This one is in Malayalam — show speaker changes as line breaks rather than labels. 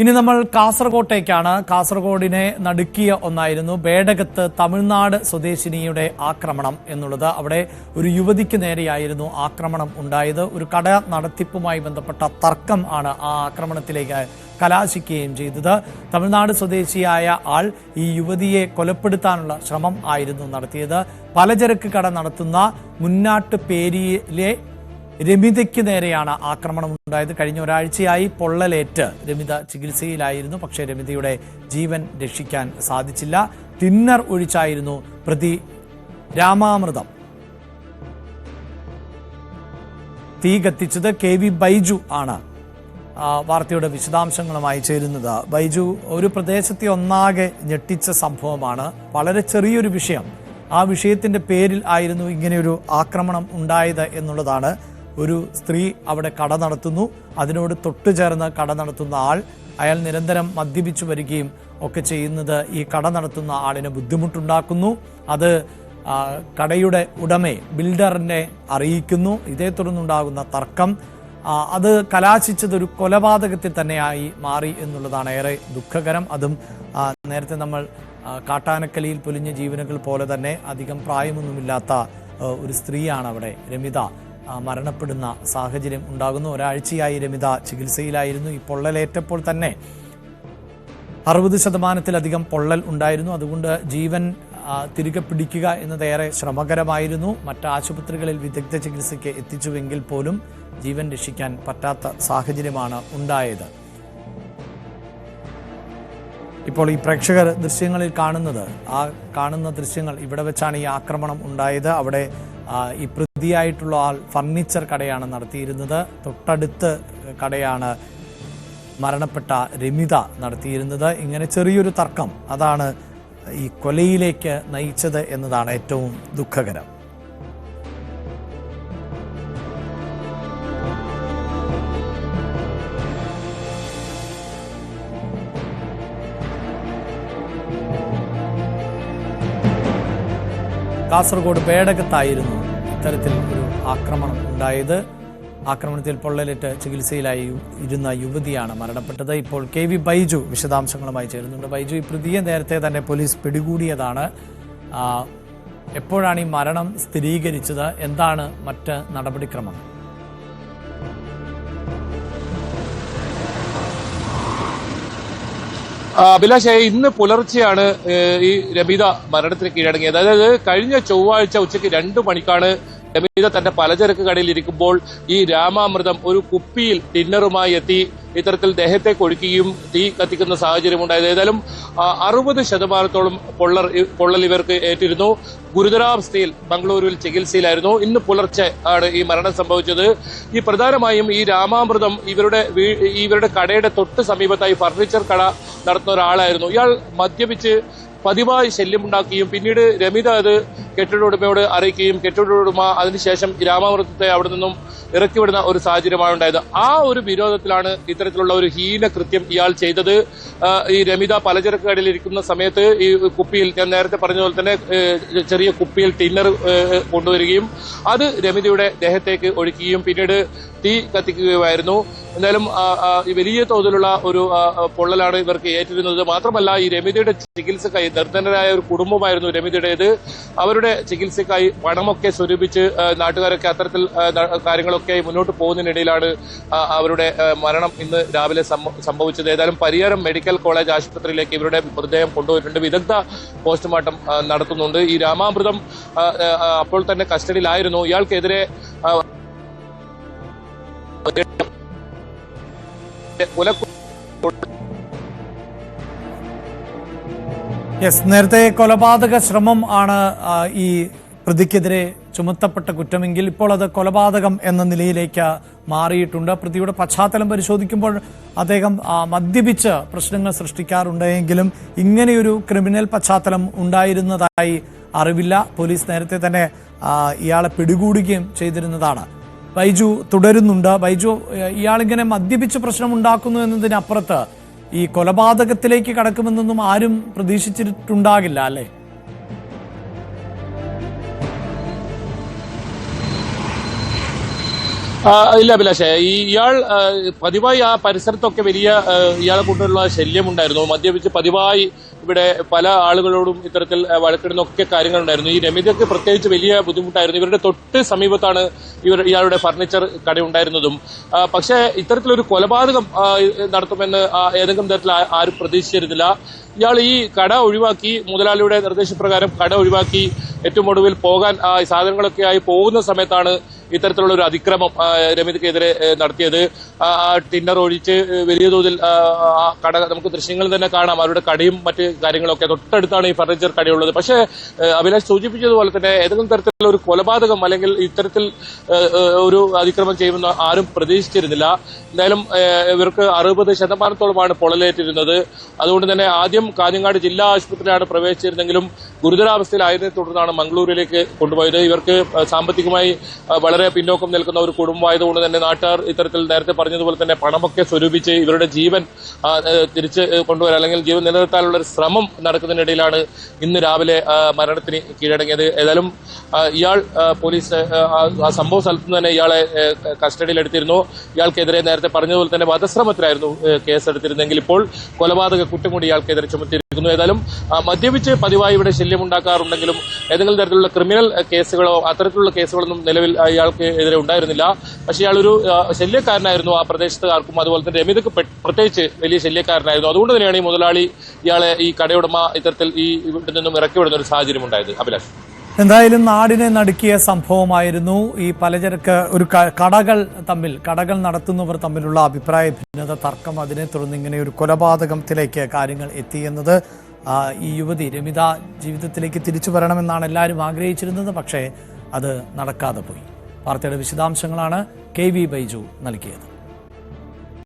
ഇനി നമ്മൾ കാസർകോട്ടേക്കാണ്. കാസർഗോഡിനെ നടുക്കിയ ഒന്നായിരുന്നു ബേഡകത്ത് തമിഴ്നാട് സ്വദേശിനിയുടെ ആക്രമണം എന്നുള്ളത്. അവിടെ ഒരു യുവതിക്ക് നേരെയായിരുന്നു ആക്രമണം ഉണ്ടായത്. ഒരു കട നടത്തിപ്പുമായി ബന്ധപ്പെട്ട തർക്കം ആണ് ആ ആക്രമണത്തിലേക്ക് കലാശിക്കുകയും ചെയ്തത്. തമിഴ്നാട് സ്വദേശിയായ ആൾ ഈ യുവതിയെ കൊലപ്പെടുത്താനുള്ള ശ്രമം ആയിരുന്നു നടത്തിയത്. പലചരക്ക് കട നടത്തുന്ന മുന്നാട്ടുപേരിയിലെ രമിതയ്ക്ക് നേരെയാണ് ആക്രമണം ഉണ്ടായത്. കഴിഞ്ഞ ഒരാഴ്ചയായി പൊള്ളലേറ്റ് രമിത ചികിത്സയിലായിരുന്നു. പക്ഷേ രമിതയുടെ ജീവൻ രക്ഷിക്കാൻ സാധിച്ചില്ല. ടിന്നർ ഒഴിച്ചായിരുന്നു പ്രതി രാമാമൃതം തീ കത്തിച്ചത്. KV ബൈജു ആണ് വാർത്തയുടെ വിശദാംശങ്ങളുമായി ചേരുന്നത്. ബൈജു, ഒരു പ്രദേശത്തെ ഒന്നാകെ ഞെട്ടിച്ച സംഭവമാണ്. വളരെ ചെറിയൊരു വിഷയം, ആ വിഷയത്തിന്റെ പേരിൽ ആയിരുന്നു ഇങ്ങനെയൊരു ആക്രമണം ഉണ്ടായത് എന്നുള്ളതാണ്. ഒരു സ്ത്രീ അവിടെ കട നടത്തുന്നു. അതിനോട് തൊട്ടുചേർന്ന് കട നടത്തുന്ന അയാൾ നിരന്തരം മദ്യപിച്ചു വരികയും ഒക്കെ ചെയ്യുന്നത് ഈ കട നടത്തുന്ന ആളിന് ബുദ്ധിമുട്ടുണ്ടാക്കുന്നു. അത് കടയുടെ ഉടമയെ, ബിൽഡറിനെ അറിയിക്കുന്നു. ഇതേ തുടർന്നുണ്ടാകുന്ന തർക്കം അത് കലാശിച്ചത് ഒരു കൊലപാതകത്തിൽ തന്നെയായി മാറി എന്നുള്ളതാണ് ഏറെ ദുഃഖകരം. അതും നേരത്തെ നമ്മൾ കാട്ടാനക്കലിയിൽ പൊലിഞ്ഞ ജീവനുകൾ പോലെ തന്നെ അധികം പ്രായമൊന്നുമില്ലാത്ത ഒരു സ്ത്രീയാണ് അവിടെ രമിത മരണപ്പെടുന്ന സാഹചര്യം ഉണ്ടാകുന്നു. ഒരാഴ്ചയായി രമിത ചികിത്സയിലായിരുന്നു. ഈ പൊള്ളലേറ്റപ്പോൾ തന്നെ 60% പൊള്ളൽ ഉണ്ടായിരുന്നു. അതുകൊണ്ട് ജീവൻ തിരികെ പിടിക്കുക എന്നതേറെ ശ്രമകരമായിരുന്നു. മറ്റ് ആശുപത്രികളിൽ വിദഗ്ധ ചികിത്സയ്ക്ക് എത്തിച്ചുവെങ്കിൽ പോലും ജീവൻ രക്ഷിക്കാൻ പറ്റാത്ത സാഹചര്യമാണ് ഉണ്ടായത്. ഇപ്പോൾ ഈ പ്രേക്ഷകർ ദൃശ്യങ്ങളിൽ കാണുന്നത്, ആ കാണുന്ന ദൃശ്യങ്ങൾ ഇവിടെ വെച്ചാണ് ഈ ആക്രമണം ഉണ്ടായത്. അവിടെ ഈ പ്രതിയായിട്ടുള്ള ആൾ ഫർണിച്ചർ കടയാണ് നടത്തിയിരുന്നത്. തൊട്ടടുത്ത് കടയാണ് മരണപ്പെട്ട രമിത നടത്തിയിരുന്നത്. ഇങ്ങനെ ചെറിയൊരു തർക്കം അതാണ് ഈ കൊലയിലേക്ക് നയിച്ചത് എന്നതാണ് ഏറ്റവും ദുഃഖകരം. കാസർഗോഡ് ബേഡകത്തായിരുന്നു ഇത്തരത്തിൽ ഒരു ആക്രമണം ഉണ്ടായത്. ആക്രമണത്തിൽ പൊള്ളലേറ്റ് ചികിത്സയിലായി ഇരുന്ന യുവതിയാണ് മരണപ്പെട്ടത്. ഇപ്പോൾ KV ബൈജു വിശദാംശങ്ങളുമായി ചേരുന്നുണ്ട്. ബൈജു, ഈ പ്രതിയെ നേരത്തെ തന്നെ പോലീസ് പിടികൂടിയതാണ്. എപ്പോഴാണ് ഈ മരണം സ്ഥിരീകരിച്ചത്? എന്താണ് മറ്റ് നടപടിക്രമം?
അഭിലാഷ്, ഇന്ന് പുലർച്ചെയാണ് ഈ രമിത മരണത്തിന് കീഴടങ്ങിയത്. അതായത് കഴിഞ്ഞ ചൊവ്വാഴ്ച ഉച്ചയ്ക്ക് 2 മണിക്കാണ് രമിത തന്റെ പലചരക്ക് കടയിൽ ഇരിക്കുമ്പോൾ ഈ രാമാമൃതം ഒരു കുപ്പിയിൽ ടിന്നറുമായി എത്തി ഇത്തരത്തിൽ ദേഹത്തെ കൊഴിക്കുകയും തീ കത്തിക്കുന്ന സാഹചര്യം ഉണ്ടായത്. ഏതായാലും 60% പൊള്ളൽ ഇവർക്ക് ഏറ്റിരുന്നു. ഗുരുതരാവസ്ഥയിൽ ബംഗളൂരുവിൽ ചികിത്സയിലായിരുന്നു. ഇന്ന് പുലർച്ചെ ആണ് ഈ മരണം സംഭവിച്ചത്. ഈ പ്രധാനമായും ഈ രാമാമൃതം ഇവരുടെ കടയുടെ തൊട്ട് സമീപത്തായി ഫർണിച്ചർ കട നടത്തുന്ന ഒരാളായിരുന്നു. ഇയാൾ മദ്യപിച്ച് പതിവായി ശല്യമുണ്ടാക്കുകയും പിന്നീട് രമിത അത് കെട്ടിട ഉടമയോട് അറിയിക്കുകയും കെട്ടിട ഉടമ അതിനുശേഷം രാമാമൃതത്തെ അവിടെ നിന്നും ഇറക്കിവിടുന്ന ഒരു സാഹചര്യമാണ് ഉണ്ടായത്. ആ ഒരു വിരോധത്തിലാണ് ഇത്തരത്തിലുള്ള ഒരു ഹീനകൃത്യം ഇയാൾ ചെയ്തത്. ഈ രമിത പലചരക്ക് കടയിൽ ഇരിക്കുന്ന സമയത്ത് ഈ കുപ്പിയിൽ, ഞാൻ നേരത്തെ പറഞ്ഞതുപോലെ തന്നെ ചെറിയ കുപ്പിയിൽ ടിന്നർ കൊണ്ടുവരികയും അത് രമിതയുടെ ദേഹത്തേക്ക് ഒഴിക്കുകയും പിന്നീട് തീ കത്തിക്കുകയുമായിരുന്നു. എന്തായാലും വലിയ തോതിലുള്ള ഒരു പൊള്ളലാണ് ഇവർക്ക് ഏറ്റിരുന്നത്. മാത്രമല്ല, ഈ രമിതയുടെ ചികിത്സക്കായി നിർധനരായ ഒരു കുടുംബമായിരുന്നു രമിതയുടേത്. അവരുടെ ചികിത്സക്കായി പണമൊക്കെ സ്വരൂപിച്ച് നാട്ടുകാരൊക്കെ അത്തരത്തിൽ കാര്യങ്ങളൊക്കെ മുന്നോട്ട് പോകുന്നതിനിടയിലാണ് അവരുടെ മരണം ഇന്ന് രാവിലെ സംഭവിച്ചത്. ഏതായാലും പരിയാരം മെഡിക്കൽ കോളേജ് ആശുപത്രിയിലേക്ക് ഇവരുടെ മൃതദേഹം കൊണ്ടുപോയിട്ടുണ്ട്. വിദഗ്ധ പോസ്റ്റ്മോർട്ടം നടത്തുന്നുണ്ട്. ഈ രാമാമൃതം അപ്പോൾ തന്നെ കസ്റ്റഡിയിലായിരുന്നു. ഇയാൾക്കെതിരെ
നേരത്തെ കൊലപാതക ശ്രമം ആണ് ഈ പ്രതിക്കെതിരെ ചുമത്തപ്പെട്ട കുറ്റമെങ്കിൽ ഇപ്പോൾ അത് കൊലപാതകം എന്ന നിലയിലേക്ക് മാറിയിട്ടുണ്ട്. പ്രതിയുടെ പശ്ചാത്തലം പരിശോധിക്കുമ്പോൾ അദ്ദേഹം മദ്യപിച്ച് പ്രശ്നങ്ങൾ സൃഷ്ടിക്കാറുണ്ടെങ്കിലും ഇങ്ങനെയൊരു ക്രിമിനൽ പശ്ചാത്തലം ഉണ്ടായിരുന്നതായി അറിവില്ല. പോലീസ് നേരത്തെ തന്നെ ഇയാളെ പിടികൂടുകയും ചെയ്തിരുന്നതാണ്. ബൈജു തുടരുന്നുണ്ട്. ബൈജു, ഇയാളിങ്ങനെ മദ്യപിച്ച് പ്രശ്നമുണ്ടാക്കുന്നു എന്നതിനപ്പുറത്ത് ഈ കൊലപാതകത്തിലേക്ക് കടക്കുമെന്നൊന്നും ആരും പ്രതീക്ഷിച്ചിട്ടുണ്ടാകില്ല, അല്ലേ?
ഇല്ല അഭിലാഷേ, ഇയാൾ പതിവായി ആ പരിസരത്തൊക്കെ വലിയ ഇയാളെ കൊണ്ടുള്ള ശല്യമുണ്ടായിരുന്നു. മദ്യപിച്ച് പതിവായി ഇവിടെ പല ആളുകളോടും ഇത്തരത്തിൽ വഴക്കിടുന്നൊക്കെ കാര്യങ്ങളുണ്ടായിരുന്നു. ഈ രമിതയ്ക്ക് പ്രത്യേകിച്ച് വലിയ ബുദ്ധിമുട്ടായിരുന്നു. ഇവരുടെ തൊട്ട് സമീപത്താണ് ഇയാളുടെ ഫർണിച്ചർ കട ഉണ്ടായിരുന്നതും. പക്ഷേ ഇത്തരത്തിലൊരു കൊലപാതകം നടത്തുമെന്ന് ഏതെങ്കിലും തരത്തിൽ ആരും പ്രതീക്ഷിച്ചിരുന്നില്ല. ഇയാൾ ഈ കട ഒഴിവാക്കി, മുതലാളിയുടെ നിർദ്ദേശപ്രകാരം കട ഒഴിവാക്കി ഏറ്റവും ഒടുവിൽ പോകാൻ സാധനങ്ങളൊക്കെ ആയി പോകുന്ന സമയത്താണ് ഇത്തരത്തിലുള്ള ഒരു അതിക്രമം രമിതയ്ക്കെതിരെ നടത്തിയത്. ടിന്നർ ഒഴിച്ച് വലിയ തോതിൽ കട നമുക്ക് ദൃശ്യങ്ങളിൽ തന്നെ കാണാം. അവരുടെ കടയും മറ്റ് കാര്യങ്ങളൊക്കെ തൊട്ടടുത്താണ് ഈ ഫർണിച്ചർ കടയുള്ളത്. പക്ഷേ അഭിലാഷ് സൂചിപ്പിച്ചതുപോലെ തന്നെ ഏതെങ്കിലും തരത്തിലുള്ള ഒരു കൊലപാതകം അല്ലെങ്കിൽ ഇത്തരത്തിൽ ഒരു അതിക്രമം ചെയ്യുമെന്ന് ആരും പ്രതീക്ഷിച്ചിരുന്നില്ല. എന്തായാലും ഇവർക്ക് 60% പൊള്ളലേറ്റിരുന്നത്. അതുകൊണ്ട് തന്നെ ആദ്യം കാഞ്ഞങ്ങാട് ജില്ലാ ആശുപത്രിയിലാണ് പ്രവേശിച്ചിരുന്നെങ്കിലും ഗുരുതരാവസ്ഥയിലായതിനെ തുടർന്നാണ് മംഗളൂരിലേക്ക് കൊണ്ടുപോയത്. ഇവർക്ക് സാമ്പത്തികമായി വളരെ പിന്നോക്കം നിൽക്കുന്ന ഒരു കുടുംബമായതുകൊണ്ട് തന്നെ നാട്ടുകാർ ഇത്തരത്തിൽ നേരത്തെ പറഞ്ഞതുപോലെ തന്നെ പണമൊക്കെ സ്വരൂപിച്ച് ഇവരുടെ ജീവൻ തിരിച്ച് കൊണ്ടുവരാൻ അല്ലെങ്കിൽ ജീവൻ നിലനിർത്താനുള്ള ഒരു ശ്രമം നടക്കുന്നതിനിടയിലാണ് ഇന്ന് രാവിലെ മരണത്തിന് കീഴടങ്ങിയത്. ഏതായാലും ഇയാൾ പോലീസ് ആ സംഭവ സ്ഥലത്ത് തന്നെ ഇയാളെ കസ്റ്റഡിയിലെടുത്തിരുന്നു. ഇയാൾക്കെതിരെ നേരത്തെ പറഞ്ഞതുപോലെ തന്നെ വധശ്രമത്തിലായിരുന്നു കേസെടുത്തിരുന്നെങ്കിൽ ഇപ്പോൾ കൊലപാതക കുറ്റം കൂടി ഇയാൾക്കെതിരെ ചുമത്തിയിരിക്കുന്നു. ഏതായാലും മദ്യപിച്ച് പതിവായി ഇവിടെ ശല്യമുണ്ടാക്കാറുണ്ടെങ്കിലും ഏതെങ്കിലും തരത്തിലുള്ള ക്രിമിനൽ കേസുകളോ അത്തരത്തിലുള്ള കേസുകളൊന്നും നിലവിൽ ഇയാൾക്ക് എതിരെ ഉണ്ടായിരുന്നില്ല. പക്ഷേ ഇയാളൊരു ശല്യക്കാരനായിരുന്നു ആ പ്രദേശത്തുകാർക്കും. അതുപോലെ തന്നെ രമിതയ്ക്ക് പ്രത്യേകിച്ച് വലിയ ശല്യക്കാരനായിരുന്നു. അതുകൊണ്ട് തന്നെയാണ് ഈ മുതലാളി ഇയാളെ ഈ കടയുടമ ഇത്തരത്തിൽ ഈ ഇവിടെ നിന്നും ഇറക്കിവിടുന്ന ഒരു സാഹചര്യം ഉണ്ടായത്. അഭിലാഷ്,
എന്തായാലും നാടിനെ നടുക്കിയ സംഭവമായിരുന്നു. ഈ പലചരക്ക് ഒരു കടകൾ നടത്തുന്നവർ തമ്മിലുള്ള അഭിപ്രായ ഭിന്നത, തർക്കം, അതിനെ തുടർന്ന് ഇങ്ങനെ ഒരു കൊലപാതകത്തിലേക്ക് കാര്യങ്ങൾ എത്തിയെന്നത്. ഈ യുവതി രമിത ജീവിതത്തിലേക്ക് തിരിച്ചു വരണമെന്നാണ് എല്ലാവരും ആഗ്രഹിച്ചിരുന്നത്. പക്ഷേ അത് നടക്കാതെ പോയി. വാർത്തയുടെ വിശദാംശങ്ങളാണ് KV ബൈജു നൽകിയത്.